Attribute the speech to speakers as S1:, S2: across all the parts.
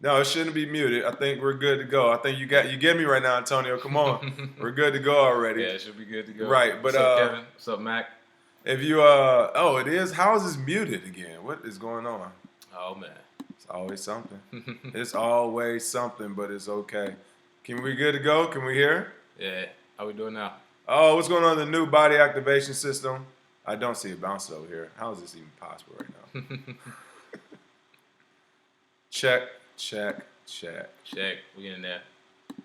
S1: No, it shouldn't be muted. I think we're good to go. I think you get me right now, Antonio. Come on, we're good to go already.
S2: Yeah, it should be good to go.
S1: Right, but
S2: what's up, Kevin? What's up, Mac?
S1: If you oh, it is. How is this muted again? What is going on?
S2: Oh man,
S1: it's always something. It's always something, but it's okay. Can we good to go? Can we hear?
S2: Yeah. How we doing now?
S1: Oh, what's going on in the new body activation system? I don't see it bouncing over here. How is this even possible right now? Check.
S2: We in there.
S1: It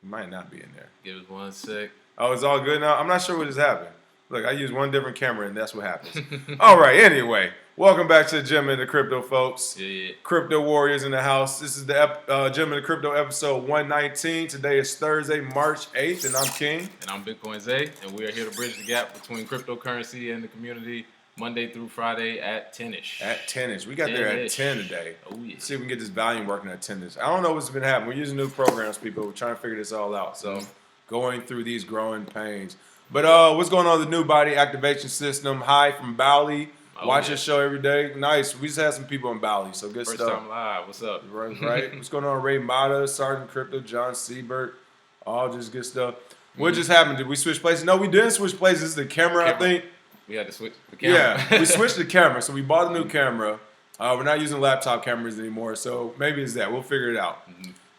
S1: might not be in there.
S2: Give us 1 sec.
S1: Oh, it's all good now? I'm not sure what just happened. Look, I use one different camera, and that's what happens. All right, anyway. Welcome back to the Gym in the Crypto, folks.
S2: Yeah.
S1: Crypto Warriors in the house. This is the Gym in the Crypto episode 119. Today is Thursday, March 8th, and I'm King.
S2: And I'm Bitcoin Zay, and we are here to bridge the gap between cryptocurrency and the community Monday through Friday at 10-ish.
S1: At 10-ish. We got there at 10 today.
S2: Oh, yeah.
S1: See if we can get this volume working at 10-ish. I don't know what's been happening. We're using new programs, people. We're trying to figure this all out. So going through these growing pains. But what's going on with the new body activation system? Hi from Bali. Watch your show every day. Nice. We just had some people in Bali, so good
S2: First
S1: stuff.
S2: First time live. What's up?
S1: Right. What's going on? Ray Mata, Sergeant Crypto, John Siebert. All just good stuff. What just happened? Did we switch places? No, we didn't switch places. This is the camera, I think.
S2: We had to switch the camera.
S1: Yeah, we switched the camera. So we bought a new camera. We're not using laptop cameras anymore, so maybe it's that. We'll figure it out.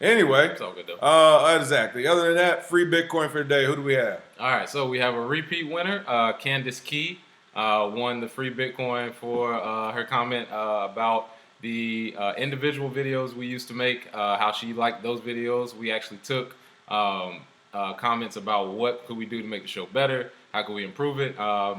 S1: Anyway,
S2: it's all good though.
S1: Exactly. Other than that, free Bitcoin for the day. Who do we have?
S2: All right, so we have a repeat winner. Candace Key won the free Bitcoin for her comment about the individual videos we used to make, how she liked those videos. We actually took comments about what could we do to make the show better, how could we improve it.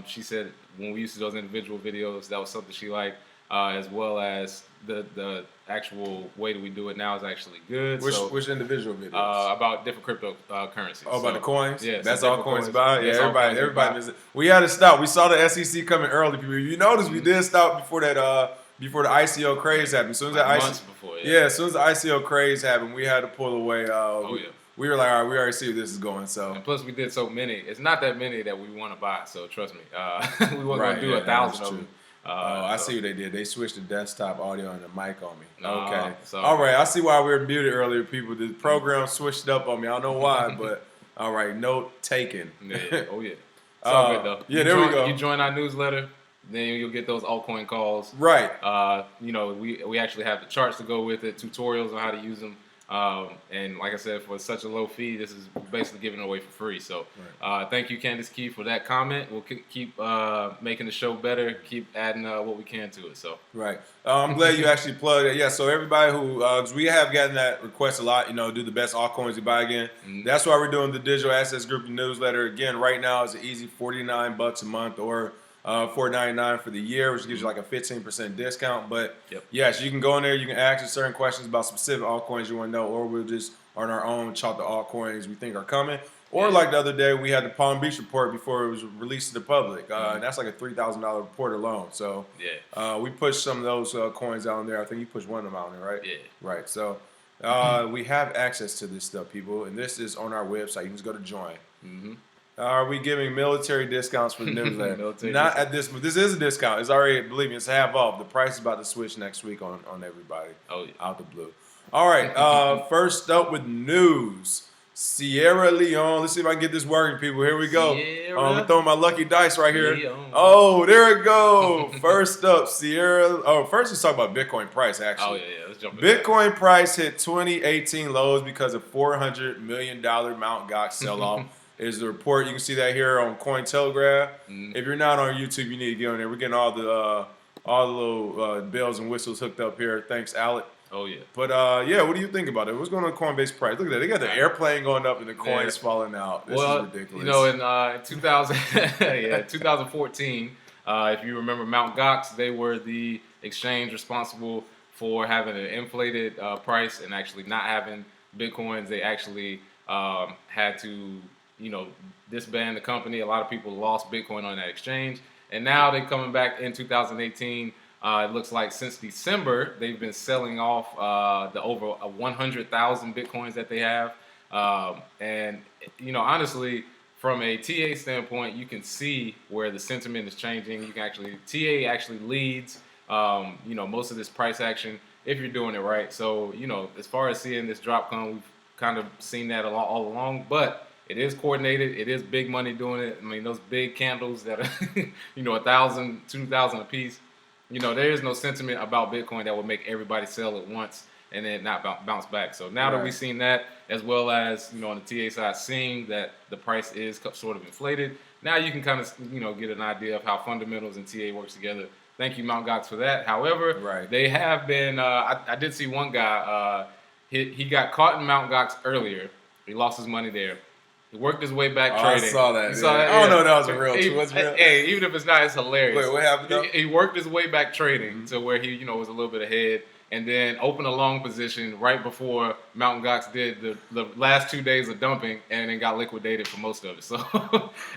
S2: She said when we used to do those individual videos, that was something she liked, as well as the actual way that we do it now is actually good.
S1: Which individual videos?
S2: About different cryptocurrencies.
S1: Oh, about the coins?
S2: Yeah.
S1: That's all coins about? Yeah, everybody. We
S2: had
S1: to stop. We saw the SEC coming early. You notice we did stop before that. Before the ICO craze happened. As soon as
S2: months before,
S1: as soon as the ICO craze happened, we had to pull away.
S2: Yeah.
S1: We were like, all right, we already see where this is going. So,
S2: and plus we did so many. It's not that many that we want to buy. So trust me, we weren't going to do 1,000 of them.
S1: I see what they did. They switched the desktop audio and the mic on me.
S2: No,
S1: okay. All right. I see why we were muted earlier, people. The program switched up on me. I don't know why, but all right. Note taken.
S2: Yeah. Oh, yeah. It's all good, though.
S1: Yeah, there we go.
S2: You join our newsletter, then you'll get those altcoin calls.
S1: Right.
S2: We actually have the charts to go with it, tutorials on how to use them. And like I said, for such a low fee, this is basically giving it away for free. So thank you, Candace Key, for that comment. We'll keep making the show better, keep adding what we can to it. So
S1: right. I'm glad you actually plugged it. Yeah, so everybody who, because we have gotten that request a lot, do the best altcoins you buy again. That's why we're doing the Digital Assets Group newsletter. Again, right now it's an easy $49 a month or $4.99 for the year, which gives you like a 15% discount. But yes, you can go in there. You can ask us certain questions about specific altcoins you want to know, or we'll just on our own chart the altcoins we think are coming. Or like the other day, we had the Palm Beach report before it was released to the public. And that's like a $3,000 report alone. So we pushed some of those coins out in there. I think you pushed one of them out in there, right? Yeah. Right. So we have access to this stuff, people, and this is on our website. You can just go to join. Are we giving military discounts for the newsletter? Not at this, but this is a discount. It's already, believe me, it's half off. The price is about to switch next week on everybody.
S2: Oh, yeah.
S1: Out the blue. All right. First up with news. Sierra Leone. Let's see if I can get this working, people. Here we go. I'm throwing my lucky dice right here.
S2: Leone.
S1: Oh, there it go. First up, Sierra. Oh, first let's talk about Bitcoin price, actually.
S2: Oh, yeah. Let's jump in.
S1: Bitcoin price hit 2018 lows because of $400 million Mt.Gox sell-off. Is the report. You can see that here on Cointelegraph. If you're not on YouTube, you need to get on there. We're getting all the little bells and whistles hooked up here. Thanks, Alec.
S2: Oh, yeah.
S1: But, what do you think about it? What's going on Coinbase price? Look at that. They got the airplane going up and the coins falling out. This is ridiculous.
S2: In 2014, if you remember Mt.Gox, they were the exchange responsible for having an inflated price and actually not having Bitcoins. They actually had to disband the company. A lot of people lost Bitcoin on that exchange. And now they're coming back in 2018. It looks like since December, they've been selling off the over 100,000 Bitcoins that they have. Honestly, from a TA standpoint, you can see where the sentiment is changing. You can TA actually leads, most of this price action. if you're doing it right. So, as far as seeing this drop come, we've kind of seen that all along, but it is coordinated. It is big money doing it. I mean, those big candles that are, 1,000, 2,000 a piece. There is no sentiment about Bitcoin that will make everybody sell at once and then not bounce back. So now that we've seen that, as well as, on the TA side, seeing that the price is sort of inflated, now you can kind of, get an idea of how fundamentals and TA works together. Thank you, Mt.Gox, for that. However, they have been, I did see one guy, he got caught in Mt.Gox earlier. He lost his money there. He worked his way back trading.
S1: I saw that.
S2: You saw that?
S1: I don't know if that was a real tweet. What's real?
S2: Hey, even if it's not, it's hilarious.
S1: Wait, what happened though?
S2: He worked his way back trading to where he, was a little bit ahead, and then opened a long position right before Mt.Gox did the last 2 days of dumping, and then got liquidated for most of it. So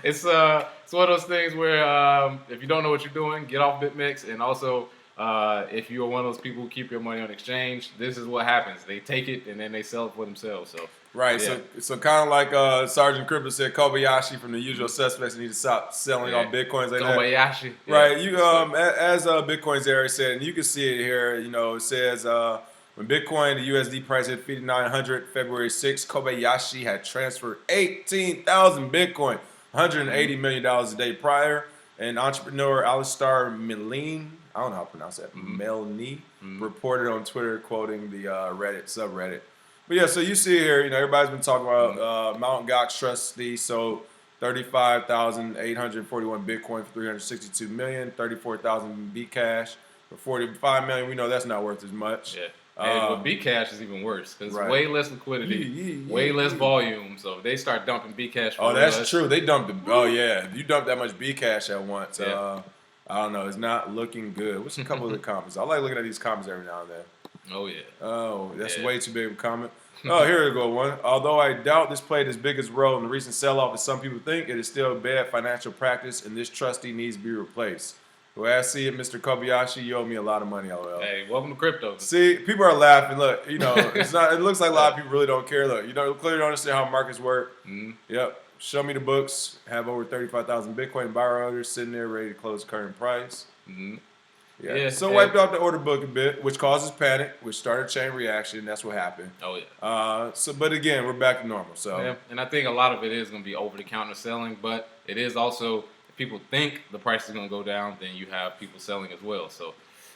S2: it's one of those things where if you don't know what you're doing, get off BitMEX, and also if you're one of those people who keep your money on exchange, this is what happens. They take it and then they sell it for themselves. So.
S1: Right,
S2: yeah.
S1: so kind of like Sergeant Crypto said, Kobayashi from the Usual Suspects need to stop selling on Bitcoins like
S2: Kobayashi.
S1: that. Right, you as Bitcoin's area said, and you can see it here. It says when Bitcoin the USD price hit 5,900 February 6th, Kobayashi had transferred 18,000 Bitcoin, $180 million a day prior, and entrepreneur Alistair Milne, I don't know how to pronounce that, Milne, reported on Twitter, quoting the Reddit subreddit. But yeah, so you see here, everybody's been talking about Mt.Gox trustee sold 35,841 Bitcoin for $362 million, 34,000 Bcash for $45 million. We know that's not worth as much.
S2: Yeah. And with Bcash is even worse because way less liquidity, way less volume. So they start dumping Bcash.
S1: Oh, that's true. They dumped it. Oh yeah, if you dump that much Bcash at once, I don't know. It's not looking good. What's a couple of the comments? I like looking at these comments every now and then.
S2: Oh, yeah.
S1: Oh, that's way too big of a comment. Oh, here we go one. Although I doubt this played as big as role in the recent sell-off as some people think, it is still bad financial practice, and this trustee needs to be replaced. The way I see it, Mr. Kobayashi, you owe me a lot of money, LOL.
S2: Hey, welcome to crypto.
S1: See, people are laughing. Look, it's not. It looks like a lot of people really don't care. Look, clearly don't understand how markets work. Yep. Show me the books. Have over 35,000 Bitcoin buy orders sitting there ready to close current price. Yeah. So wiped out the order book a bit, which causes panic, which started a chain reaction. That's what happened.
S2: Oh yeah.
S1: But again, we're back to normal. So
S2: yeah, and I think a lot of it is going to be over the counter selling, but it is also if people think the price is going to go down, then you have people selling as well. So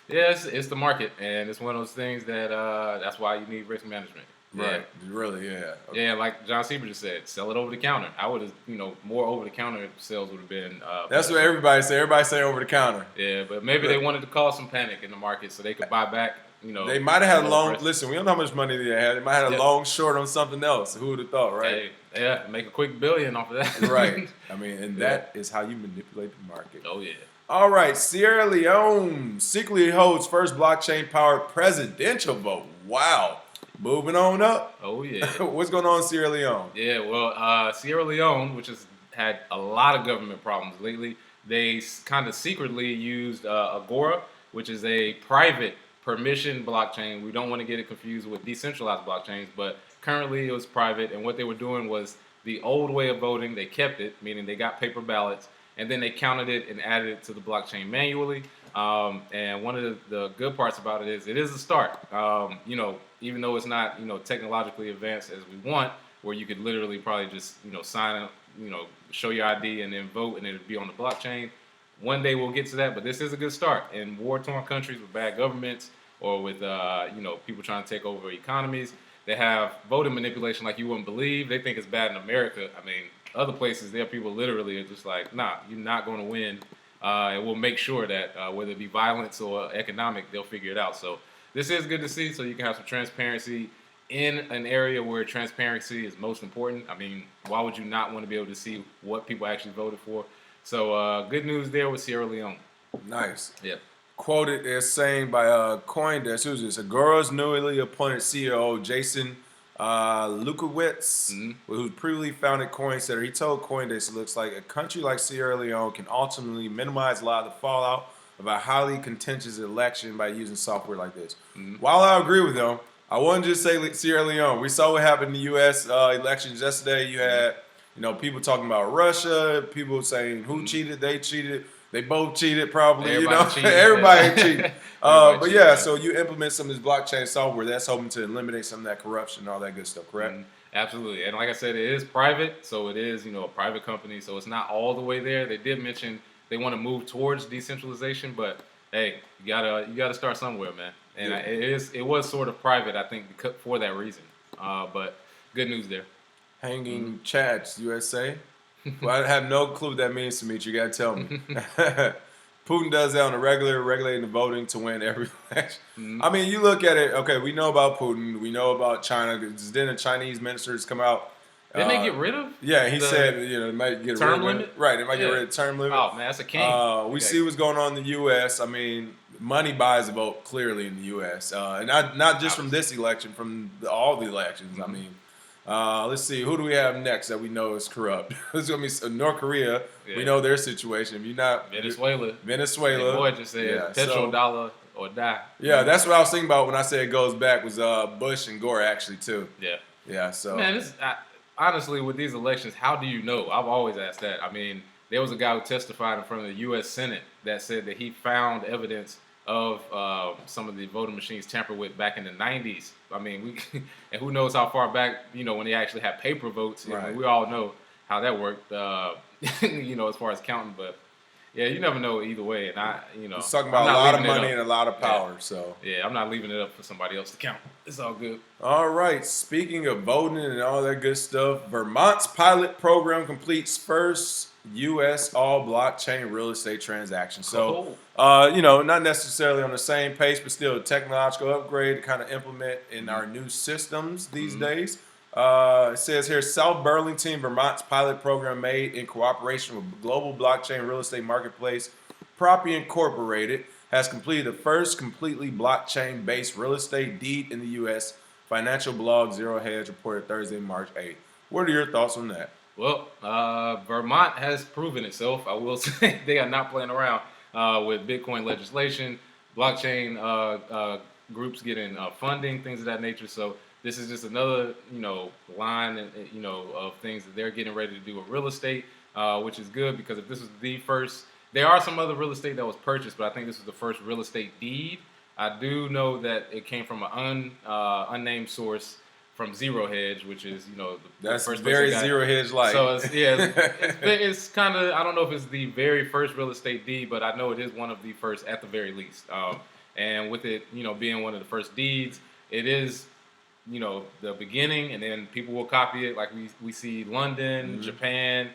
S2: yeah, it's the market, and it's one of those things that that's why you need risk management.
S1: Right. Really, yeah. Okay.
S2: Yeah, like John Sieber just said, sell it over the counter. I would have, more over the counter sales would have been.
S1: That's what everybody say. Everybody say over the counter.
S2: Yeah, but maybe they wanted to cause some panic in the market so they could buy back.
S1: They might have had a long. Listen, we don't know how much money they had. They might have had a long short on something else. Who would have thought, right?
S2: Hey, yeah, make a quick billion off of that.
S1: Right. I mean, and that is how you manipulate the market.
S2: Oh yeah.
S1: All right, Sierra Leone secretly holds first blockchain-powered presidential vote. Wow. Moving on up.
S2: Oh, yeah.
S1: What's going on in Sierra Leone?
S2: Yeah, well, Sierra Leone, which has had a lot of government problems lately, they kind of secretly used Agora, which is a private permission blockchain. We don't want to get it confused with decentralized blockchains, but currently it was private, and what they were doing was the old way of voting, they kept it, meaning they got paper ballots, and then they counted it and added it to the blockchain manually. And one of the good parts about it is a start. Even though it's not, technologically advanced as we want, where you could literally probably just, sign up, show your ID and then vote and it'll be on the blockchain. One day we'll get to that, but this is a good start. In war-torn countries with bad governments or with, people trying to take over economies, they have voting manipulation like you wouldn't believe. They think it's bad in America. I mean, other places, there are people literally are just like, nah, you're not going to win. And we'll make sure that whether it be violence or economic, they'll figure it out. So this is good to see, so you can have some transparency in an area where transparency is most important. I mean, why would you not want to be able to see what people actually voted for? So good news there with Sierra Leone. Nice. Yeah.
S1: Quoted as saying by CoinDesk, who's this? Agora's newly appointed CEO, Jason Lukowitz, who previously founded CoinCenter. He told CoinDesk it looks like a country like Sierra Leone can ultimately minimize a lot of the fallout of a highly contentious election by using software like this. While I agree with them, I wouldn't just say Sierra Leone. We saw what happened in the U.S. Elections yesterday. You had people talking about Russia, people saying who cheated, they cheated. They both cheated, probably.
S2: Everybody cheated.
S1: Everybody cheated.
S2: Everybody
S1: But
S2: cheated,
S1: yeah,
S2: man.
S1: so you implement some of this blockchain software that's hoping to eliminate some of that corruption and all that good stuff, correct?
S2: Absolutely. And like I said, it is private, so it is, a private company, so it's not all the way there. They did mention they want to move towards decentralization, but hey, you gotta start somewhere, man. And
S1: Yeah.
S2: it was sort of private, I think, for that reason. But good news there.
S1: Hanging Chats, USA. Well, I have no clue what that means to me. You gotta tell me. Putin does that on a regular, regulating the voting to win every election. I mean, you look at it. Okay, we know about Putin. We know about China. Didn't the Chinese ministers come out?
S2: Didn't they get rid of?
S1: Yeah, he said they might get
S2: term
S1: rid of
S2: limit.
S1: Right, they might get rid of the term limit.
S2: Oh man, that's a king.
S1: We see what's going on in the U.S. I mean, money buys a vote clearly in the U.S. And not just from this election, from all the elections. I mean. Let's see. Who do we have next that we know is corrupt? It's gonna be North Korea. Yeah. We know their situation. If you're not
S2: Venezuela.
S1: Venezuela.
S2: Boy just said petrodollar or die.
S1: Yeah, that's what I was thinking about when I said it goes back. Was Bush and Gore actually too?
S2: Yeah.
S1: Yeah. So
S2: man, honestly, with these elections, how do you know? I've always asked that. I mean, there was a guy who testified in front of the U.S. Senate that said that he found evidence of some of the voting machines tampered with back in the 90s. I mean, and who knows how far back, when they actually had paper votes.
S1: Right.
S2: We all know how that worked, as far as counting. But, yeah, you never know either way. And
S1: it's talking about a lot of money and a lot of power.
S2: Yeah.
S1: So
S2: yeah, I'm not leaving it up for somebody else to count. It's all good.
S1: All right. Speaking of voting and all that good stuff, Vermont's pilot program completes first U.S. all blockchain real estate transaction. So, not necessarily on the same pace, but still a technological upgrade to kind of implement in our new systems these days. It says here, South Burlington, Vermont's pilot program made in cooperation with global blockchain real estate marketplace, Property Incorporated, has completed the first completely blockchain-based real estate deed in the U.S. Financial blog Zero Hedge reported Thursday, March 8th. What are your thoughts on that?
S2: Well, Vermont has proven itself. I will say they are not playing around with Bitcoin legislation, blockchain groups getting funding, things of that nature. So this is just another, line, of things that they're getting ready to do with real estate, which is good because if this was the first, there are some other real estate that was purchased, but I think this was the first real estate deed. I do know that it came from an unnamed source. From Zero Hedge, which is
S1: that's
S2: first
S1: very Zero Hedge like.
S2: So it's kind of, I don't know if it's the very first real estate deed, but I know it is one of the first at the very least. And with it, being one of the first deeds, it is the beginning, and then people will copy it. Like we see London, Japan,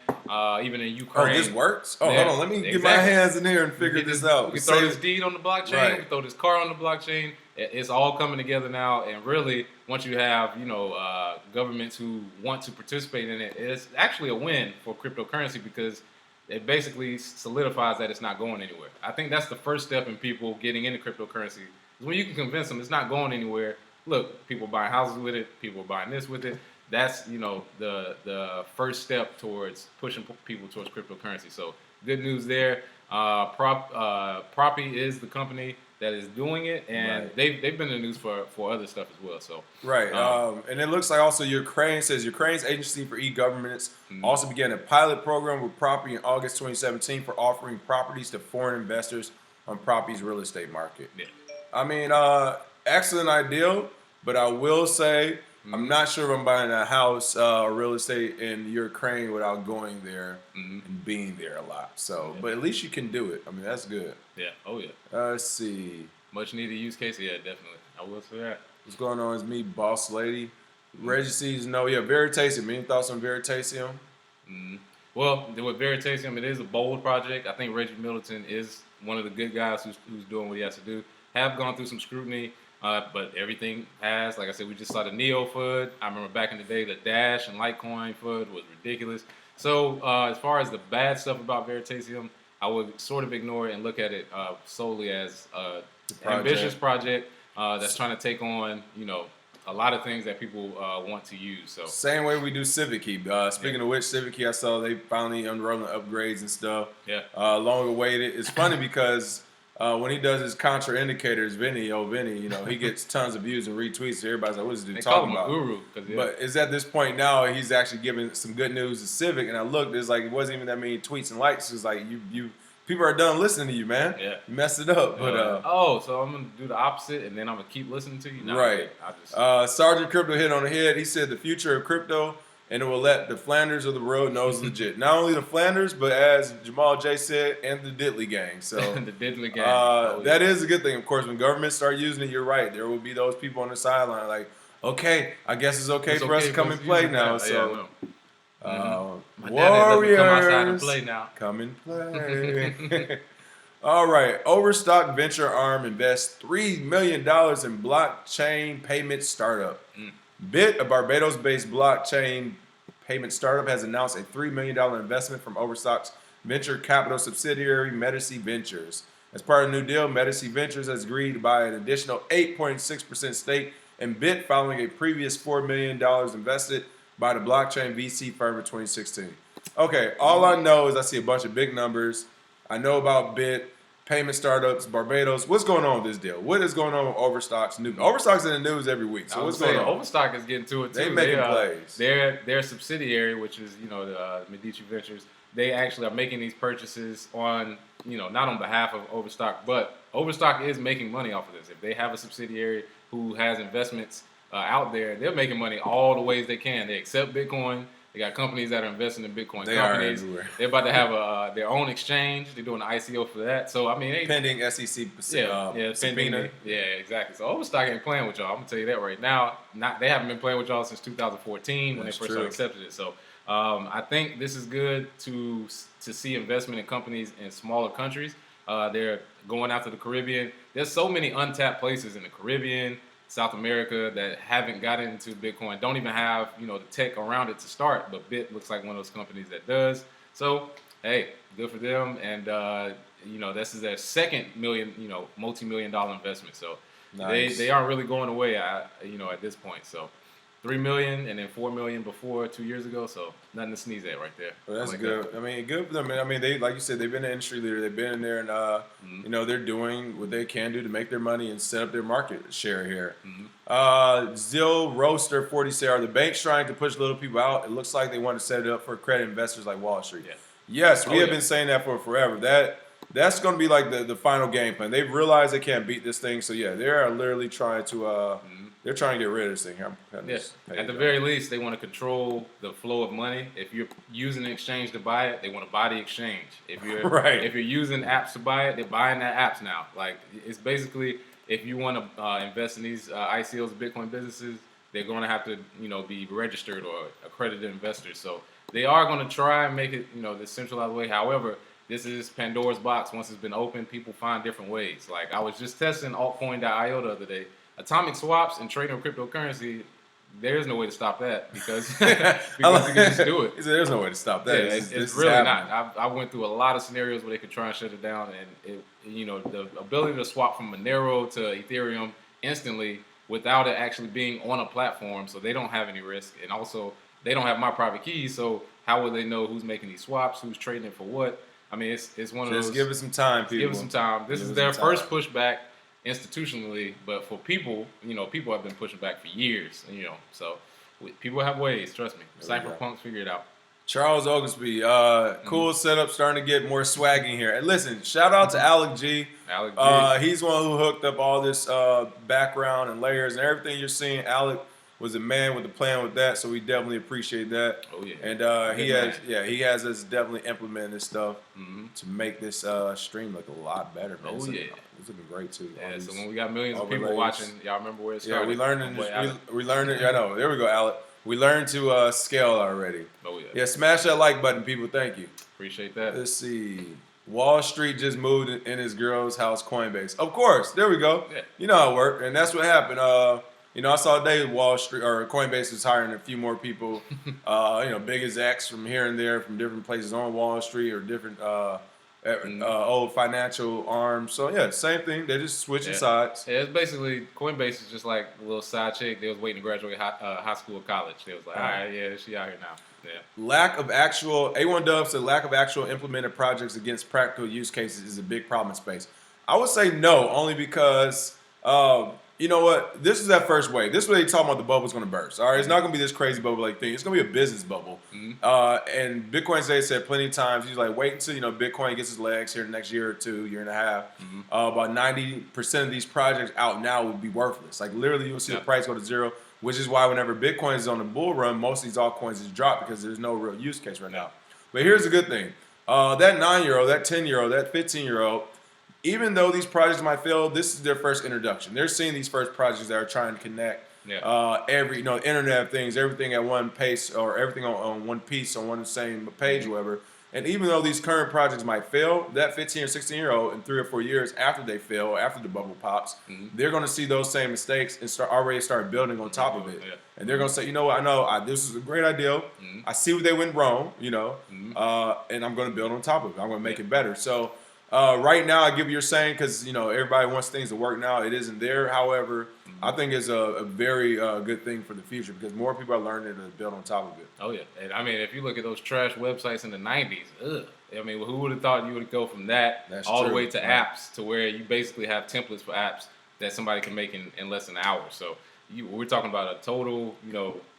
S2: even in Ukraine.
S1: Oh, this works? Oh, hold on. Let me get my hands in here and figure this out.
S2: We can throw this deed on the blockchain.
S1: Right.
S2: We can throw this car on the blockchain. It's all coming together now. And really, once you have, governments who want to participate in it, it's actually a win for cryptocurrency because it basically solidifies that it's not going anywhere. I think that's the first step in people getting into cryptocurrency. When you can convince them it's not going anywhere. Look, people buying houses with it, people buying this with it. That's, the first step towards pushing people towards cryptocurrency. So good news there. Proppy is the company that is doing it, and they've been in the news for other stuff as well. So
S1: and it looks like also Ukraine's agency for e-governments also began a pilot program with Proppy in August 2017 for offering properties to foreign investors on Proppy's real estate market.
S2: Yeah.
S1: I mean, excellent idea, but I will say I'm not sure if I'm buying a house or real estate in Ukraine without going there and being there a lot. So, but at least you can do it. I mean, that's good.
S2: Yeah. Oh yeah.
S1: Let's see.
S2: Much needed use case. Yeah, definitely. I will say that.
S1: What's going on is me, Boss Lady. Reggie sees Veritasium. Any thoughts on Veritasium?
S2: Well, with Veritasium, it is a bold project. I think Reggie Middleton is one of the good guys who's doing what he has to do. Have gone through some scrutiny, but everything has. Like I said, we just saw the Neo FUD. I remember back in the day, the Dash and Litecoin FUD was ridiculous. So as far as the bad stuff about Veritasium, I would sort of ignore it and look at it solely as an ambitious project that's trying to take on, a lot of things that people want to use. So
S1: same way we do CiviKey. Speaking of which, CiviKey, I saw they finally unrolling upgrades and stuff.
S2: Yeah.
S1: Long awaited. It's funny because when he does his contraindicators, Vinny, he gets tons of views and retweets. So everybody's like, "What is this dude talking about?"
S2: Guru,
S1: But it's at this point now he's actually giving some good news to Civic. And I looked, there's like it wasn't even that many tweets and likes. It's like you people are done listening to you, man.
S2: Yeah.
S1: You messed it up. But
S2: so I'm gonna do the opposite, and then I'm gonna keep listening to you. No,
S1: right. Sergeant Crypto hit on the head. He said the future of crypto, and it will let the Flanders of the world know it's legit. Not only the Flanders, but as Jamal J said, and the Diddley gang. So
S2: the Diddley gang.
S1: That is a good thing. Of course, when governments start using it, you're right. There will be those people on the sideline like, okay, I guess it's okay for us to come and play now. So. Warriors,
S2: come outside and play now.
S1: Come and play. All right. Overstock venture arm invests $3 million in blockchain payment startup. Bit, a Barbados-based blockchain payment startup, has announced a $3 million investment from Overstock's venture capital subsidiary, Medici Ventures. As part of the new deal, Medici Ventures has agreed to buy an additional 8.6% stake in Bit following a previous $4 million invested by the blockchain VC firm in 2016. Okay, all I know is I see a bunch of big numbers. I know about Bit, payment startups, Barbados. What's going on with this deal? What is going on with Overstock's news? Overstock's in the news every week. So what's going on?
S2: Overstock is getting to it too.
S1: They're making plays.
S2: Their subsidiary, which is the Medici Ventures, they actually are making these purchases on not on behalf of Overstock, but Overstock is making money off of this. If they have a subsidiary who has investments out there, they're making money all the ways they can. They accept Bitcoin. They got companies that are investing in Bitcoin companies. They're about to have their own exchange. They're doing an ICO for that. So I mean,
S1: pending SEC subpoena.
S2: Yeah, exactly. So Overstock ain't playing with y'all. I'm gonna tell you that right now. They haven't been playing with y'all since 2014 when they first accepted it. So I think this is good to see investment in companies in smaller countries. They're going after the Caribbean. There's so many untapped places in the Caribbean, South America that haven't gotten into Bitcoin, don't even have the tech around it to start, but Bit looks like one of those companies that does. So hey, good for them, and this is their second multi-million-dollar investment. So nice. They aren't really going away, at this point. So $3 million and then $4 million before 2 years ago. So nothing to sneeze at right there.
S1: Well, that's good. I mean, good for them. I mean, they, like you said, they've been an industry leader. They've been in there, and they're doing what they can do to make their money and set up their market share here. Zill Roaster 40 say, are the banks trying to push little people out? It looks like they want to set it up for credit investors like Wall Street. Yeah. Yes, we have been saying that for forever. That's going to be like the final game plan. They've realized they can't beat this thing, so yeah, they are literally trying to they're trying to get rid of this thing.
S2: At the very least, they want to control the flow of money. If you're using an exchange to buy it, they want to buy the exchange. If you're if you're using apps to buy it, they're buying that apps now. Like, it's basically, if you want to invest in these ICOs, Bitcoin businesses, they're going to have to be registered or accredited investors. So they are going to try and make it the centralized way. However, this is Pandora's box. Once it's been opened, people find different ways. Like, I was just testing altcoin.io the other day. Atomic swaps and trading cryptocurrency, there's no way to stop that because you can just do it.
S1: There's no way to stop that.
S2: Yeah, it's really not. I went through a lot of scenarios where they could try and shut it down, and the ability to swap from Monero to Ethereum instantly without it actually being on a platform, so they don't have any risk, and also they don't have my private keys, so how will they know who's making these swaps, who's trading it for what? I mean, it's one of those.
S1: Just give it some time, people.
S2: Give it some time. This is their first pushback institutionally, but for people, people have been pushing back for years, so people have ways, trust me. Cypherpunks figure it out.
S1: Charles Oglesby, cool setup, starting to get more swag in here. And listen, shout out to Alec G. He's one who hooked up all this background and layers and everything you're seeing. Alec was a man with a plan with that, so we definitely appreciate that.
S2: Oh yeah.
S1: And he has us definitely implementing this stuff to make this stream look a lot better, man. It's looking great too.
S2: Yeah, so when we got millions of people watching, y'all remember where it started?
S1: Yeah, we learned it. I know. There we go, Alec. We learned to scale already. Oh yeah. Yeah, smash that like button, people. Thank you.
S2: Appreciate that.
S1: Let's see. Wall Street just moved in his girl's house, Coinbase. Of course. There we go. Yeah. You know how it worked, and that's what happened. I saw today Wall Street or Coinbase is hiring a few more people. Big execs from here and there, from different places on Wall Street or different old financial arms. So yeah, same thing. They're just switching sides.
S2: Yeah, it's basically Coinbase is just like a little side chick. They was waiting to graduate high school or college. They was like, all right, yeah, she out here now. Yeah.
S1: Lack of actual A1 Dub said lack of actual implemented projects against practical use cases is a big problem in space. I would say no, only because you know what? This is that first wave. This is what they talking about the bubble's going to burst. All right, it's not going to be this crazy bubble like thing. It's going to be a business bubble. And Bitcoin today said plenty of times, he's like, wait until, Bitcoin gets his legs here the next year or two, year and a half. About 90% of these projects out now will be worthless. Like literally you'll see the price go to zero, which is why whenever Bitcoin is on the bull run, most of these altcoins is dropped because there's no real use case right now. But here's the good thing. That 9-year-old, that 10-year-old, that 15-year-old, even though these projects might fail, this is their first introduction. They're seeing these first projects that are trying to connect every, Internet of Things, everything at one pace or everything on one piece on one same page, or whatever. And even though these current projects might fail, that 15 or 16-year-old in 3 or 4 years after they fail, after the bubble pops, they're going to see those same mistakes and start building on top of it. And they're going to say, you know what, I know this is a great idea. I see where they went wrong, and I'm going to build on top of it. I'm going to make it better. So right now, I get what you're saying because, everybody wants things to work now. It isn't there. However, I think it's a very good thing for the future because more people are learning to build on top of it.
S2: Oh, yeah. And I mean, if you look at those trash websites in the 90s, I mean, who would have thought you would go from that the way to apps to where you basically have templates for apps that somebody can make in less than an hour. So we're talking about a total,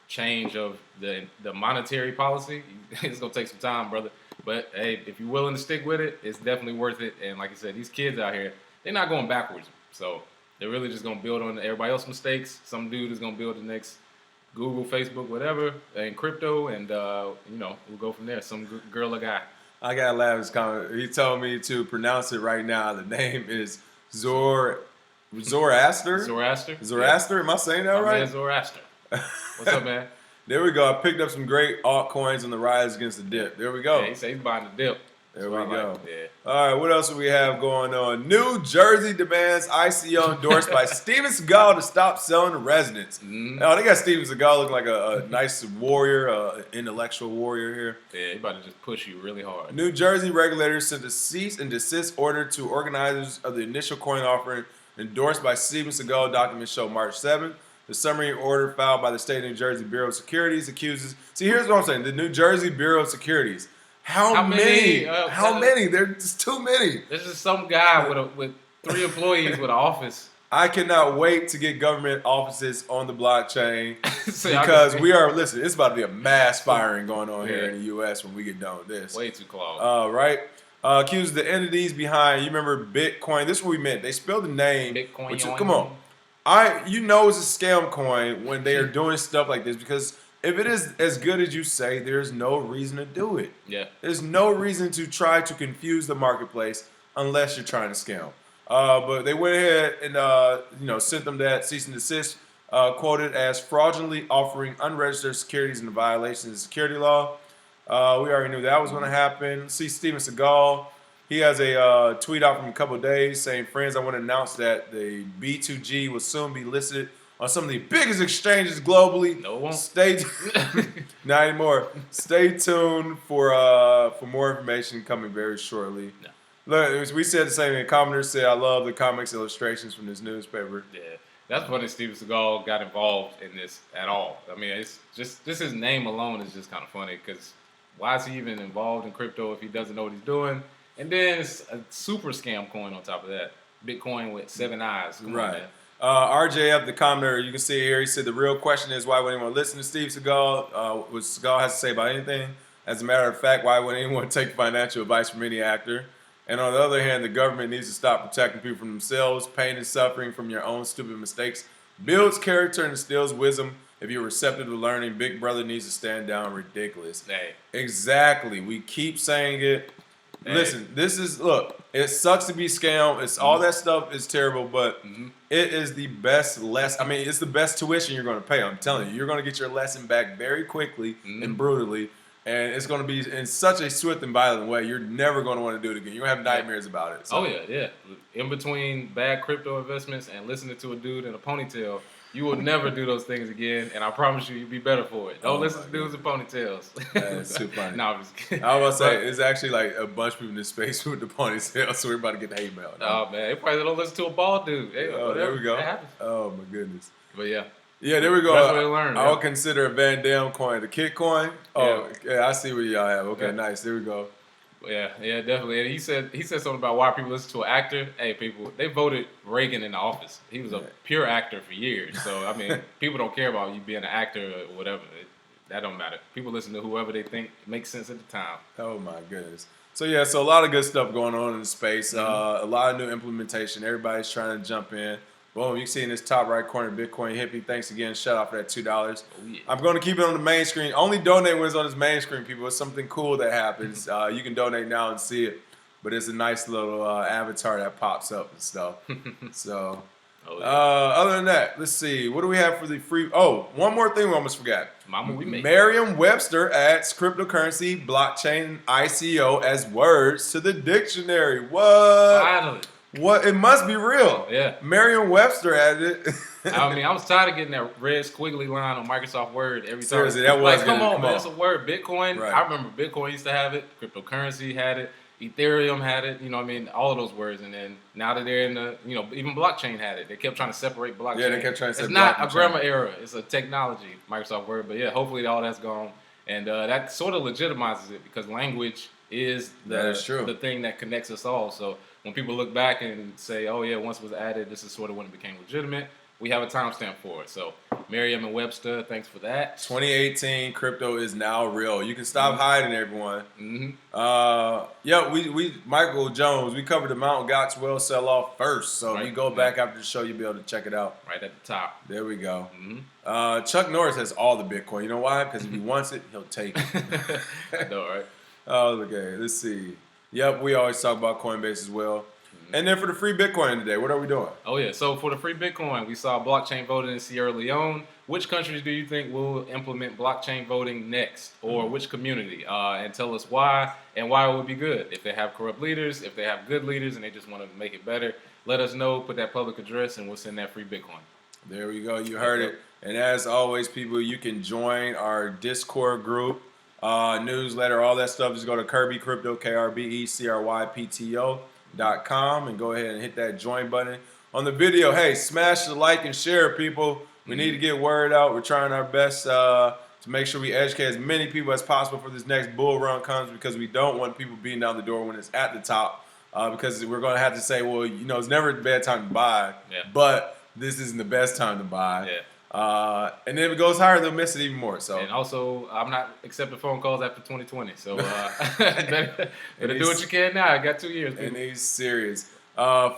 S2: change of the monetary policy. It's going to take some time, brother. But, hey, if you're willing to stick with it, it's definitely worth it. And like I said, these kids out here, they're not going backwards. So they're really just going to build on everybody else's mistakes. Some dude is going to build the next Google, Facebook, whatever, in crypto. And, we'll go from there. Some girl or guy.
S1: I got to laugh at his comment. He told me to pronounce it right now. The name is Zoroaster?
S2: Zoroaster?
S1: Zoroaster? Yeah. Am I saying that right?
S2: Man, Zoroaster. What's up, man?
S1: There we go. I picked up some great altcoins on the rise against the dip. There we go.
S2: Yeah, he said he's buying the dip.
S1: There we go. All right, what else do we have going on? New Jersey demands ICO endorsed by Steven Seagal to stop selling to residents. Oh, they got Steven Seagal looking like a nice warrior, intellectual warrior here.
S2: Yeah, he about to just push you really hard.
S1: New Jersey regulators sent a cease and desist order to organizers of the initial coin offering endorsed by Steven Seagal. Documents show March 7th. The summary order filed by the state of New Jersey Bureau of Securities accuses. See, here's what I'm saying. The New Jersey Bureau of Securities. How many? How many? There's too many.
S2: This is some guy with 3 employees with an office.
S1: I cannot wait to get government offices on the blockchain because listen, it's about to be a mass firing going on here in the U.S. when we get done with this.
S2: Way too close.
S1: Right? Accuses the entities behind, you remember Bitcoin. This is what we meant. They spelled the name.
S2: Bitcoin.
S1: Come on. It's a scam coin when they are doing stuff like this because if it is as good as you say, there's no reason to do it.
S2: Yeah.
S1: There's no reason to try to confuse the marketplace unless you're trying to scam. But they went ahead and sent them that cease and desist, quoted as fraudulently offering unregistered securities in violation of security law. We already knew that was going to happen. See Steven Seagal. He has a tweet out from a couple of days saying, friends, I want to announce that the B2G will soon be listed on some of the biggest exchanges globally.
S2: No, it won't.
S1: Not anymore. Stay tuned for more information coming very shortly.
S2: No.
S1: Look, we said the same thing. Commenters said, I love the comics illustrations from this newspaper.
S2: Yeah. That's funny Steven Seagal got involved in this at all. I mean, it's just his name alone is just kind of funny because why is he even involved in crypto if he doesn't know what he's doing? And then it's a super scam coin on top of that. Bitcoin with 7 eyes. Come on, man.
S1: RJF, the commenter, you can see here, he said the real question is why would anyone listen to Steve Seagal? What Seagal has to say about anything? As a matter of fact, why would anyone take financial advice from any actor? And on the other hand, the government needs to stop protecting people from themselves. Pain and suffering from your own stupid mistakes builds character and instills wisdom. If you're receptive to learning, Big Brother needs to stand down. Ridiculous.
S2: Hey.
S1: Exactly. We keep saying it. Hey. Listen, it sucks to be scammed. It's all that stuff is terrible, but it is the best it's the best tuition you're going to pay. I'm telling you, you're going to get your lesson back very quickly and brutally, and it's going to be in such a swift and violent way. You're never going to want to do it again. You're going to have nightmares about it. So.
S2: Oh yeah. In between bad crypto investments and listening to a dude in a ponytail, you will never do those things again, and I promise you'll be better for it. Don't listen to dudes in ponytails.
S1: That's too funny.
S2: No, I'm just kidding.
S1: I was about to say, it's actually like a bunch of people in this space with the ponytail, so we're about to get the hate mail.
S2: Oh, man. They probably don't listen to a bald dude. Hey,
S1: there we go.
S2: That happens.
S1: Oh, my goodness.
S2: But, yeah.
S1: Yeah, there we go.
S2: That's what they learned.
S1: I would consider a Van Damme coin the Kit coin. Oh, yeah, I see what y'all have. Okay, nice. There we go.
S2: Yeah, definitely. And he said something about why people listen to an actor. Hey, people, they voted Reagan in the office. He was a pure actor for years. So I mean, people don't care about you being an actor or whatever. That don't matter. People listen to whoever they think makes sense at the time.
S1: Oh my goodness. So yeah, so a lot of good stuff going on in the space. A lot of new implementation. Everybody's trying to jump in. Boom, you see in this top right corner, Bitcoin Hippie. Thanks again. Shout out for that $2.
S2: Oh, yeah.
S1: I'm going to keep it on the main screen. Only donate when it's on this main screen, people. It's something cool that happens. You can donate now and see it. But it's a nice little avatar that pops up and stuff. So, other than that, let's see. What do we have for the free? Oh, one more thing we almost forgot.
S2: Mama, we made
S1: Merriam-Webster adds cryptocurrency, blockchain, ICO as words to the dictionary. What?
S2: Finally.
S1: What? It must be real.
S2: Yeah.
S1: Merriam-Webster added it.
S2: I mean, I was tired of getting that red squiggly line on Microsoft Word every time.
S1: Seriously, that was
S2: like, come on, man, it's a word. Bitcoin,
S1: right.
S2: I remember Bitcoin used to have it. Cryptocurrency had it. Ethereum had it. You know what I mean? All of those words. And then now that they're in the, even blockchain had it. They kept trying to separate blockchain.
S1: Yeah, they kept trying to separate.
S2: It's not a grammar error. It's a technology, Microsoft Word. But yeah, hopefully all that's gone. And that sort of legitimizes it because language is the thing that connects us all. So when people look back and say, oh yeah, once it was added, this is sort of when it became legitimate, we have a timestamp for it. So Merriam-Webster, thanks for that.
S1: 2018, crypto is now real. You can stop hiding, everyone. We Michael Jones, we covered the Mt.Gox well sell-off first. So if you go back after the show, you'll be able to check it out.
S2: Right at the top.
S1: There we go. Chuck Norris has all the Bitcoin. You know why? Because if he wants it, he'll take it.
S2: I know, right?
S1: Okay, let's see. Yep, we always talk about Coinbase as well. And then for the free Bitcoin today, what are we doing?
S2: Oh, yeah. So for the free Bitcoin, we saw blockchain voting in Sierra Leone. Which countries do you think will implement blockchain voting next? Or which community? And tell us why and why it would be good. If they have corrupt leaders, if they have good leaders and they just want to make it better, let us know. Put that public address and we'll send that free Bitcoin.
S1: There we go. You heard it. And as always, people, you can join our Discord group, newsletter, all that stuff. Just go to Kirby Crypto, KRBECRYPTO.com and go ahead and hit that join button. On the video, hey, smash the like and share, people. We need to get word out. We're trying our best to make sure we educate as many people as possible for this next bull run comes, because we don't want people beating down the door when it's at the top, because we're going to have to say, well, it's never a bad time to buy, but this isn't the best time to buy. And then if it goes higher, they'll miss it even more. So,
S2: and also, I'm not accepting phone calls after 2020. So better do what you can now. I got 2 years.
S1: And he's serious.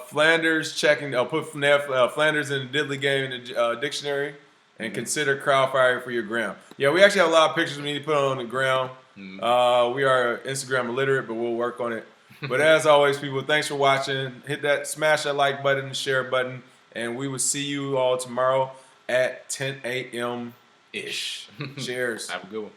S1: Flanders checking. I'll put Flanders in the diddly game in the dictionary, and consider crowdfire for your gram. Yeah, we actually have a lot of pictures we need to put on the ground. We are Instagram illiterate, but we'll work on it. But as always, people, thanks for watching. Smash that like button, the share button, and we will see you all tomorrow at 10 a.m. ish. Cheers.
S2: Have a good one.